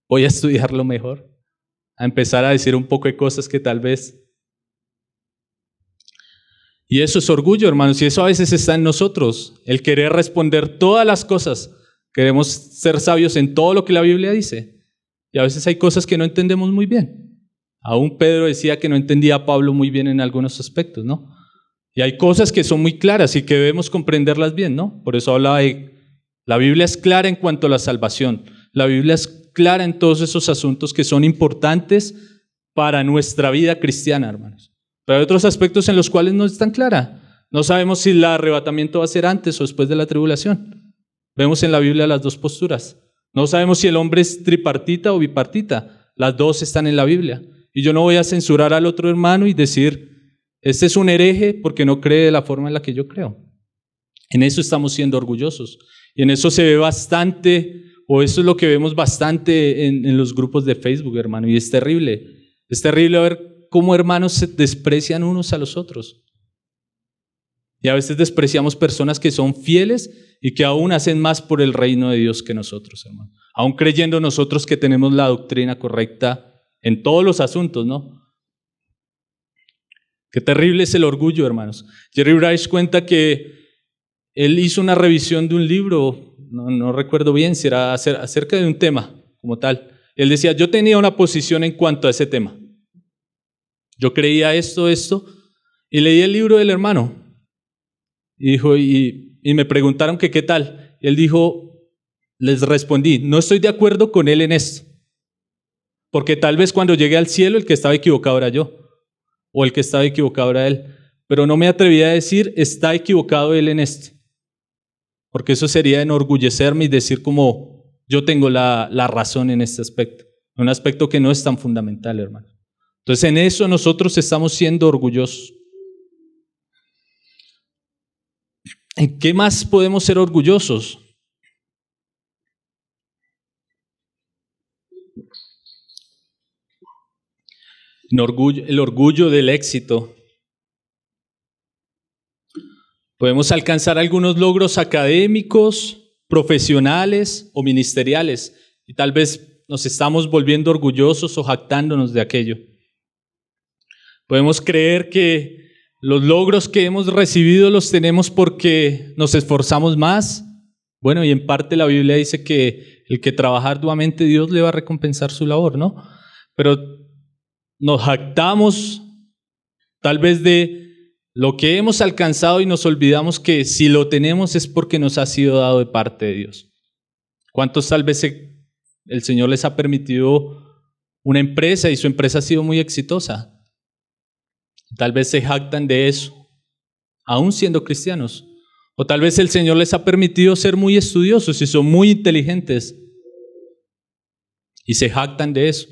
Voy a estudiarlo mejor, a empezar a decir un poco de cosas que tal vez... Y eso es orgullo, hermanos, y eso a veces está en nosotros, el querer responder todas las cosas. Queremos ser sabios en todo lo que la Biblia dice, y a veces hay cosas que no entendemos muy bien. Aún Pedro decía que no entendía a Pablo muy bien en algunos aspectos, ¿no? Y hay cosas que son muy claras y que debemos comprenderlas bien, ¿no? Por eso hablaba de, la Biblia es clara en cuanto a la salvación, la Biblia es clara en todos esos asuntos que son importantes para nuestra vida cristiana, hermanos. Pero hay otros aspectos en los cuales no es tan clara. No sabemos si el arrebatamiento va a ser antes o después de la tribulación. Vemos en la Biblia las dos posturas. No sabemos si el hombre es tripartita o bipartita. Las dos están en la Biblia. Y yo no voy a censurar al otro hermano y decir, este es un hereje porque no cree de la forma en la que yo creo. En eso estamos siendo orgullosos. Y en eso se ve bastante, o eso es lo que vemos bastante en los grupos de Facebook, hermano. Y es terrible. Es terrible ver cómo hermanos se desprecian unos a los otros. Y a veces despreciamos personas que son fieles y que aún hacen más por el reino de Dios que nosotros, hermano. Aún creyendo nosotros que tenemos la doctrina correcta en todos los asuntos, ¿no? Qué terrible es el orgullo, hermanos. Jerry Bryce cuenta que él hizo una revisión de un libro, no recuerdo bien si era acerca de un tema como tal. Él decía, yo tenía una posición en cuanto a ese tema. Yo creía esto, y leí el libro del hermano. Y dijo, y me preguntaron que qué tal. Él dijo, les respondí, no estoy de acuerdo con él en esto. Porque tal vez cuando llegué al cielo el que estaba equivocado era yo, o el que estaba equivocado era él. Pero no me atreví a decir, está equivocado él en esto. Porque eso sería enorgullecerme y decir como, yo tengo la razón en este aspecto. Un aspecto que no es tan fundamental, hermano. Entonces en eso nosotros estamos siendo orgullosos. ¿En qué más podemos ser orgullosos? El orgullo del éxito. Podemos alcanzar algunos logros académicos, profesionales o ministeriales, y tal vez nos estamos volviendo orgullosos o jactándonos de aquello. Podemos creer que los logros que hemos recibido los tenemos porque nos esforzamos más. Bueno, y en parte la Biblia dice que el que trabaja arduamente Dios le va a recompensar su labor, ¿no? Pero nos jactamos tal vez de lo que hemos alcanzado y nos olvidamos que si lo tenemos es porque nos ha sido dado de parte de Dios. ¿Cuántos tal vez el Señor les ha permitido una empresa y su empresa ha sido muy exitosa? Tal vez se jactan de eso, aún siendo cristianos. O tal vez el Señor les ha permitido ser muy estudiosos y son muy inteligentes y se jactan de eso.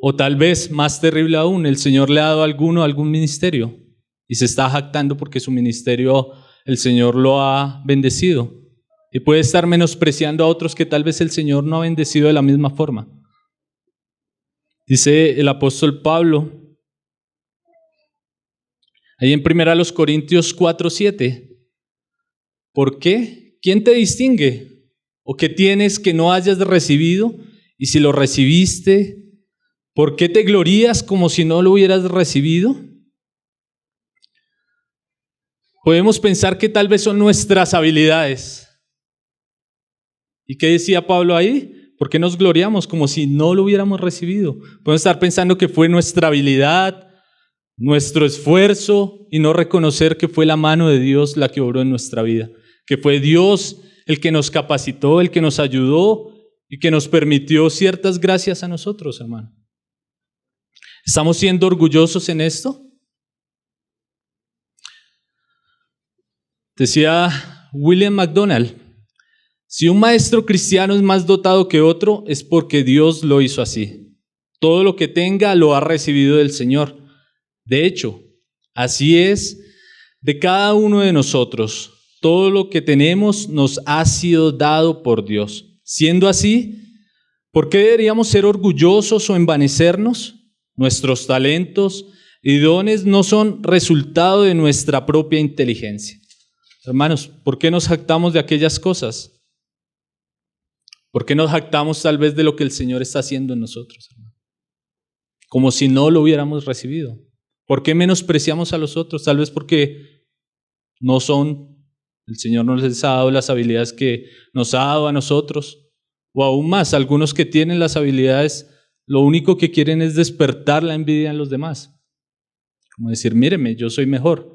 O tal vez, más terrible aún, el Señor le ha dado a algún ministerio y se está jactando porque su ministerio, el Señor lo ha bendecido. Y puede estar menospreciando a otros que tal vez el Señor no ha bendecido de la misma forma. Dice el apóstol Pablo, ahí en 1 Corintios 4:7, ¿por qué? ¿Quién te distingue? ¿O qué tienes que no hayas recibido? Y si lo recibiste, ¿por qué te glorías como si no lo hubieras recibido? Podemos pensar que tal vez son nuestras habilidades. ¿Y qué decía Pablo ahí? ¿Por qué nos gloriamos como si no lo hubiéramos recibido? Podemos estar pensando que fue nuestra habilidad, nuestro esfuerzo y no reconocer que fue la mano de Dios la que obró en nuestra vida, que fue Dios el que nos capacitó, el que nos ayudó y que nos permitió ciertas gracias a nosotros, hermano. ¿Estamos siendo orgullosos en esto? Decía William MacDonald, si un maestro cristiano es más dotado que otro, es porque Dios lo hizo así. Todo lo que tenga lo ha recibido del Señor. De hecho, así es de cada uno de nosotros. Todo lo que tenemos nos ha sido dado por Dios. Siendo así, ¿por qué deberíamos ser orgullosos o envanecernos? Nuestros talentos y dones no son resultado de nuestra propia inteligencia. Hermanos, ¿por qué nos jactamos de aquellas cosas? ¿Por qué nos jactamos tal vez de lo que el Señor está haciendo en nosotros, hermano? Como si no lo hubiéramos recibido. ¿Por qué menospreciamos a los otros? Tal vez porque no son, el Señor no les ha dado las habilidades que nos ha dado a nosotros. O aún más, algunos que tienen las habilidades, lo único que quieren es despertar la envidia en los demás. Como decir, míreme, yo soy mejor.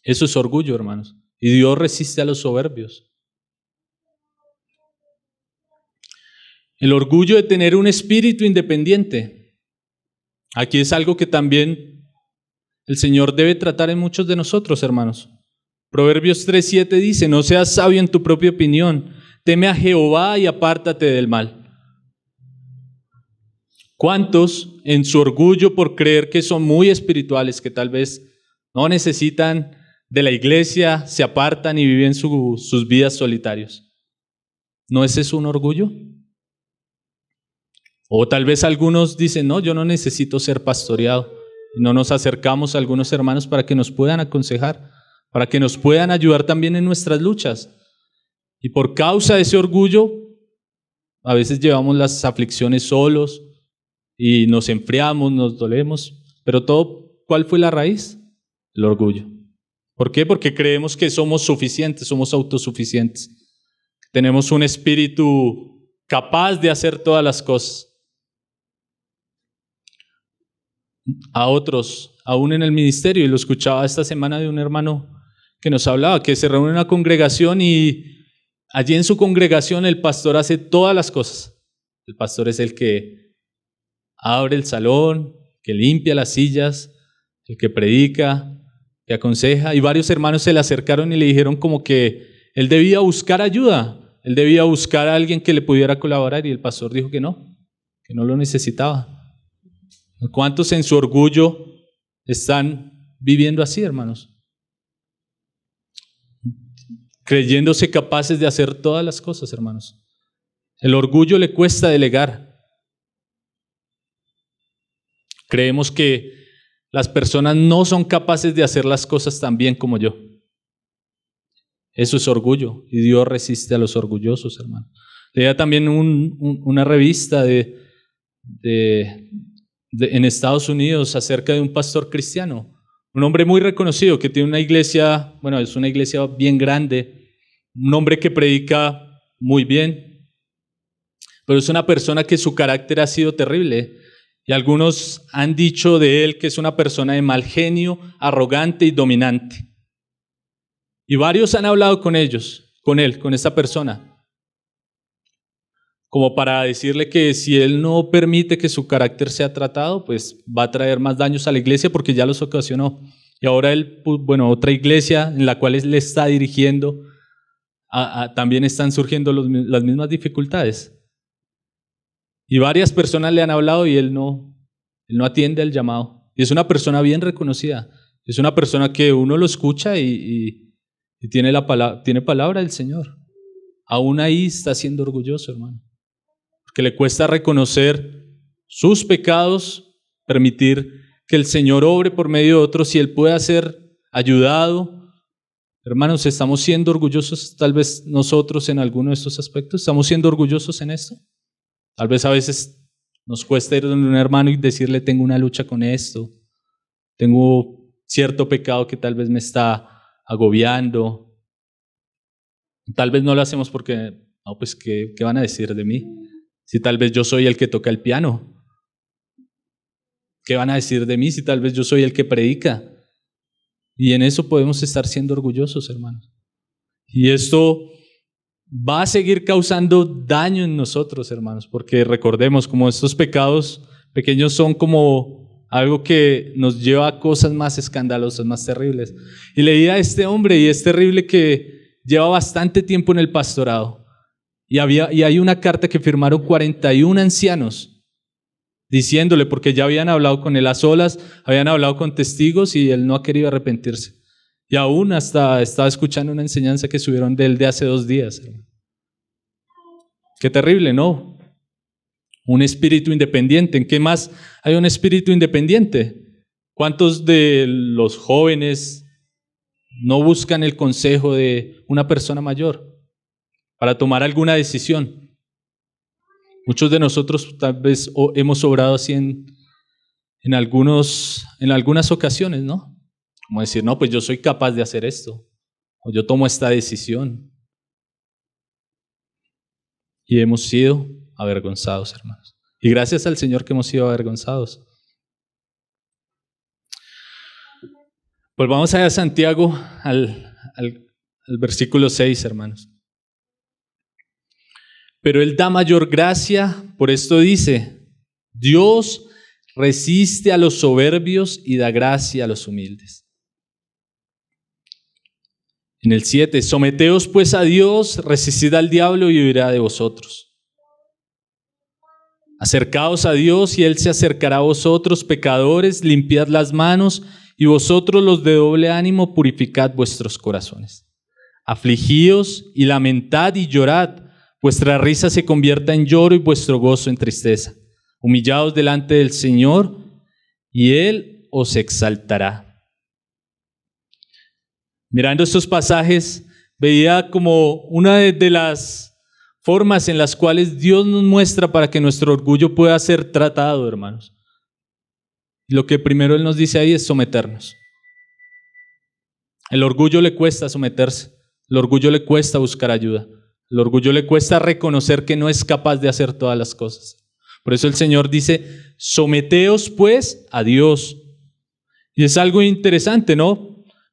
Eso es orgullo, hermanos. Y Dios resiste a los soberbios. El orgullo de tener un espíritu independiente. Aquí es algo que también el Señor debe tratar en muchos de nosotros, hermanos. Proverbios 3:7 dice, no seas sabio en tu propia opinión, teme a Jehová y apártate del mal. ¿Cuántos en su orgullo por creer que son muy espirituales, que tal vez no necesitan de la iglesia, se apartan y viven sus vidas solitarios? ¿No es eso un orgullo? O tal vez algunos dicen, no, yo no necesito ser pastoreado. Y no nos acercamos a algunos hermanos para que nos puedan aconsejar, para que nos puedan ayudar también en nuestras luchas. Y por causa de ese orgullo, a veces llevamos las aflicciones solos y nos enfriamos, nos dolemos. Pero todo, ¿cuál fue la raíz? El orgullo. ¿Por qué? Porque creemos que somos suficientes, somos autosuficientes. Tenemos un espíritu capaz de hacer todas las cosas. A otros, aún en el ministerio, y lo escuchaba esta semana de un hermano que nos hablaba, que se reúne en una congregación y allí en su congregación el pastor hace todas las cosas. El pastor es el que abre el salón, que limpia las sillas, el que predica, que aconseja, y varios hermanos se le acercaron y le dijeron como que él debía buscar ayuda, él debía buscar a alguien que le pudiera colaborar, y el pastor dijo que no lo necesitaba. ¿Cuántos en su orgullo están viviendo así, hermanos? Creyéndose capaces de hacer todas las cosas, hermanos. El orgullo le cuesta delegar. Creemos que las personas no son capaces de hacer las cosas tan bien como yo. Eso es orgullo, y Dios resiste a los orgullosos, hermano. Leía también una revista en Estados Unidos acerca de un pastor cristiano, un hombre muy reconocido que tiene una iglesia, bueno, es una iglesia bien grande, un hombre que predica muy bien, pero es una persona que su carácter ha sido terrible, y algunos han dicho de él que es una persona de mal genio, arrogante y dominante. Y varios han hablado con esta persona, como para decirle que si él no permite que su carácter sea tratado, pues va a traer más daños a la iglesia porque ya los ocasionó. Y ahora otra iglesia en la cual él le está dirigiendo, también están surgiendo las mismas dificultades. Y varias personas le han hablado y él no atiende el llamado. Y es una persona bien reconocida. Es una persona que uno lo escucha y tiene palabra del Señor. Aún ahí está siendo orgulloso, hermano. Porque le cuesta reconocer sus pecados, permitir que el Señor obre por medio de otros y él pueda ser ayudado. Hermanos, ¿estamos siendo orgullosos tal vez nosotros en alguno de estos aspectos? ¿Estamos siendo orgullosos en esto? Tal vez a veces nos cuesta ir donde un hermano y decirle, tengo una lucha con esto, tengo cierto pecado que tal vez me está agobiando. Tal vez no lo hacemos porque, no, pues, ¿qué van a decir de mí? Si tal vez yo soy el que toca el piano. ¿Qué van a decir de mí si tal vez yo soy el que predica? Y en eso podemos estar siendo orgullosos, hermanos. Y esto va a seguir causando daño en nosotros, hermanos, porque recordemos, como estos pecados Pequeños son como algo que nos lleva a cosas más escandalosas, más terribles. Y leía a este hombre y es terrible que lleva bastante tiempo en el pastorado. Y hay una carta que firmaron 41 ancianos diciéndole, porque ya habían hablado con él a solas, habían hablado con testigos y él no ha querido arrepentirse. Y aún hasta estaba escuchando una enseñanza que subieron de él de hace 2 días. Hermano. Qué terrible, ¿no? Un espíritu independiente. ¿En qué más hay un espíritu independiente? ¿Cuántos de los jóvenes no buscan el consejo de una persona mayor para tomar alguna decisión? Muchos de nosotros tal vez hemos obrado así en algunas ocasiones, ¿no? Como decir, no, pues yo soy capaz de hacer esto, o yo tomo esta decisión. Y hemos sido avergonzados, hermanos. Y gracias al Señor que hemos sido avergonzados. Pues vamos a Santiago al versículo 6, hermanos. Pero Él da mayor gracia, por esto dice, Dios resiste a los soberbios y da gracia a los humildes. En el 7, someteos pues a Dios, resistid al diablo y huirá de vosotros. Acercaos a Dios y Él se acercará a vosotros, pecadores, limpiad las manos, y vosotros los de doble ánimo, purificad vuestros corazones. Afligíos y lamentad y llorad, vuestra risa se convierta en lloro y vuestro gozo en tristeza. Humillaos delante del Señor y Él os exaltará. Mirando estos pasajes, veía como una de las formas en las cuales Dios nos muestra para que nuestro orgullo pueda ser tratado, hermanos. Lo que primero Él nos dice ahí es someternos. El orgullo le cuesta someterse, el orgullo le cuesta buscar ayuda, el orgullo le cuesta reconocer que no es capaz de hacer todas las cosas. Por eso el Señor dice, someteos pues a Dios. Y es algo interesante, ¿no?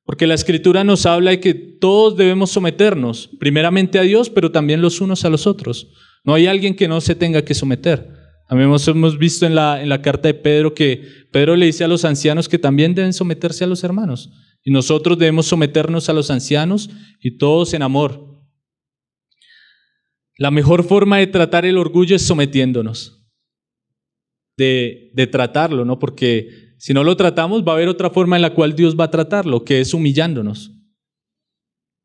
Porque la Escritura nos habla de que todos debemos someternos, primeramente a Dios, pero también los unos a los otros. No hay alguien que no se tenga que someter. También hemos visto en la carta de Pedro que Pedro le dice a los ancianos que también deben someterse a los hermanos. Y nosotros debemos someternos a los ancianos y todos en amor. La mejor forma de tratar el orgullo es sometiéndonos. De tratarlo, ¿no? Porque si no lo tratamos, va a haber otra forma en la cual Dios va a tratarlo, que es humillándonos.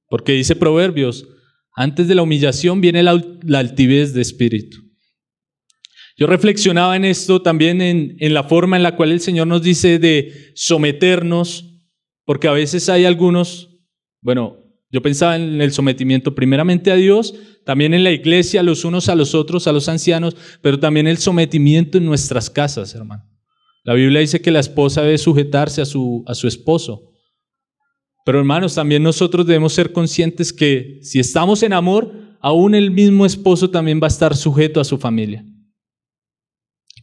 Porque dice Proverbios, antes de la humillación viene la altivez de espíritu. Yo reflexionaba en esto también en la forma en la cual el Señor nos dice de someternos, porque a veces hay algunos, bueno, yo pensaba en el sometimiento primeramente a Dios, también en la iglesia, los unos a los otros, a los ancianos, pero también el sometimiento en nuestras casas, hermano. La Biblia dice que la esposa debe sujetarse a su esposo. Pero hermanos, también nosotros debemos ser conscientes que si estamos en amor, aún el mismo esposo también va a estar sujeto a su familia.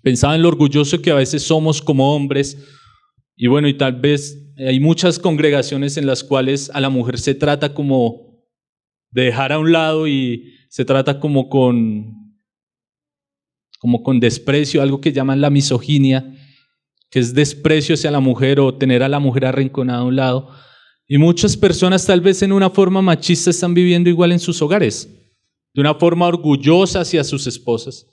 Pensaba en lo orgulloso que a veces somos como hombres, y bueno, y tal vez hay muchas congregaciones en las cuales a la mujer se trata como de dejar a un lado y se trata como con desprecio, algo que llaman la misoginia, que es desprecio hacia la mujer o tener a la mujer arrinconada a un lado. Y muchas personas tal vez en una forma machista están viviendo igual en sus hogares, de una forma orgullosa hacia sus esposas.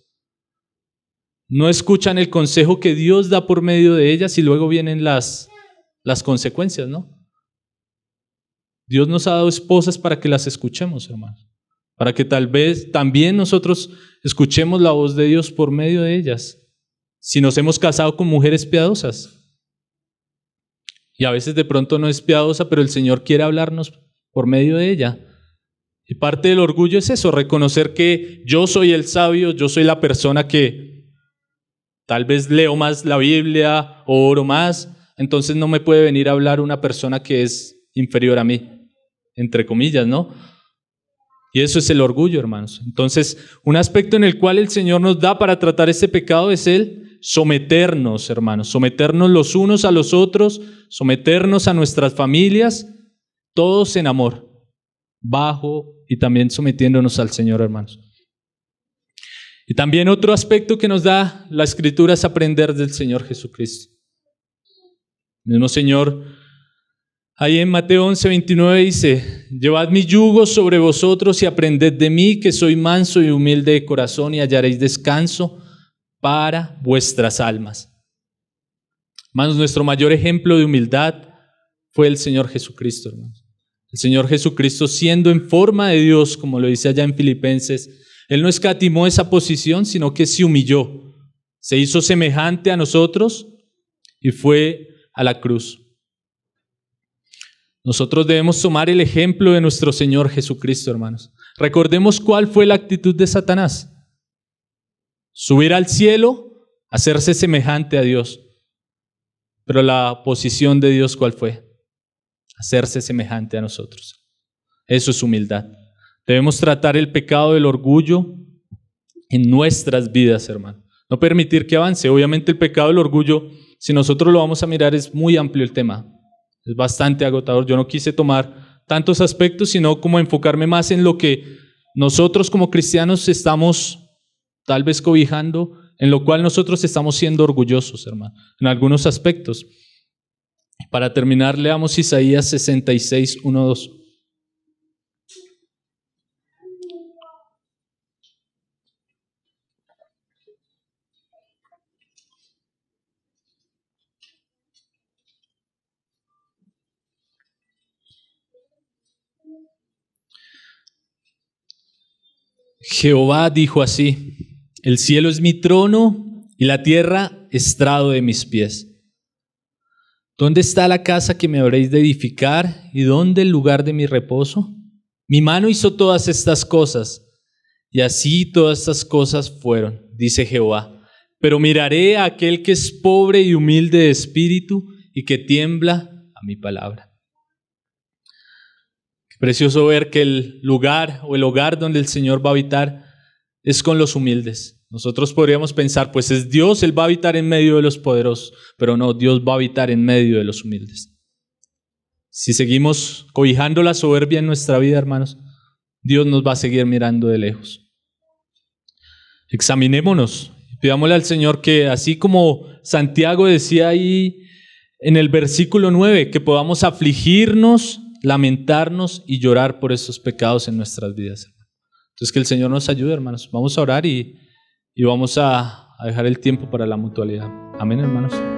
No escuchan el consejo que Dios da por medio de ellas y luego vienen las consecuencias, ¿no? Dios nos ha dado esposas para que las escuchemos, hermanos, para que tal vez también nosotros escuchemos la voz de Dios por medio de ellas, si nos hemos casado con mujeres piadosas. Y a veces de pronto no es piadosa, pero el Señor quiere hablarnos por medio de ella. Y parte del orgullo es eso, reconocer que yo soy el sabio, yo soy la persona que tal vez leo más la Biblia o oro más, entonces no me puede venir a hablar una persona que es inferior a mí, entre comillas, ¿no? Y eso es el orgullo, hermanos. Entonces, un aspecto en el cual el Señor nos da para tratar este pecado es el someternos, hermanos, someternos los unos a los otros, someternos a nuestras familias, todos en amor, bajo y también sometiéndonos al Señor, hermanos. Y también otro aspecto que nos da la Escritura es aprender del Señor Jesucristo. El mismo Señor, ahí en Mateo 11:29 dice: llevad mi yugo sobre vosotros y aprended de mí, que soy manso y humilde de corazón, y hallaréis descanso para vuestras almas. Hermanos, nuestro mayor ejemplo de humildad fue el Señor Jesucristo, hermanos. El Señor Jesucristo, siendo en forma de Dios, como lo dice allá en Filipenses, Él no escatimó esa posición, sino que se humilló, se hizo semejante a nosotros y fue a la cruz. Nosotros debemos tomar el ejemplo de nuestro Señor Jesucristo, hermanos. Recordemos cuál fue la actitud de Satanás: subir al cielo, hacerse semejante a Dios. Pero la posición de Dios, ¿cuál fue? Hacerse semejante a nosotros. Eso es humildad. Debemos tratar el pecado del orgullo en nuestras vidas, hermano. No permitir que avance. Obviamente el pecado del orgullo, si nosotros lo vamos a mirar, es muy amplio el tema. Es bastante agotador. Yo no quise tomar tantos aspectos, sino como enfocarme más en lo que nosotros como cristianos estamos tal vez cobijando, en lo cual nosotros estamos siendo orgullosos, hermano, en algunos aspectos. Para terminar, leamos Isaías 66, 1, 2. Jehová dijo así: el cielo es mi trono y la tierra estrado de mis pies. ¿Dónde está la casa que me habréis de edificar y dónde el lugar de mi reposo? Mi mano hizo todas estas cosas, y así todas estas cosas fueron, dice Jehová. Pero miraré a aquel que es pobre y humilde de espíritu y que tiembla a mi palabra. Qué precioso ver que el lugar o el hogar donde el Señor va a habitar es con los humildes. Nosotros podríamos pensar, pues es Dios, Él va a habitar en medio de los poderosos, pero no, Dios va a habitar en medio de los humildes. Si seguimos cobijando la soberbia en nuestra vida, hermanos, Dios nos va a seguir mirando de lejos. Examinémonos, pidámosle al Señor que, así como Santiago decía ahí en el versículo 9, que podamos afligirnos, lamentarnos y llorar por esos pecados en nuestras vidas. Entonces que el Señor nos ayude, hermanos. Vamos a orar y vamos a dejar el tiempo para la mutualidad. Amén, hermanos.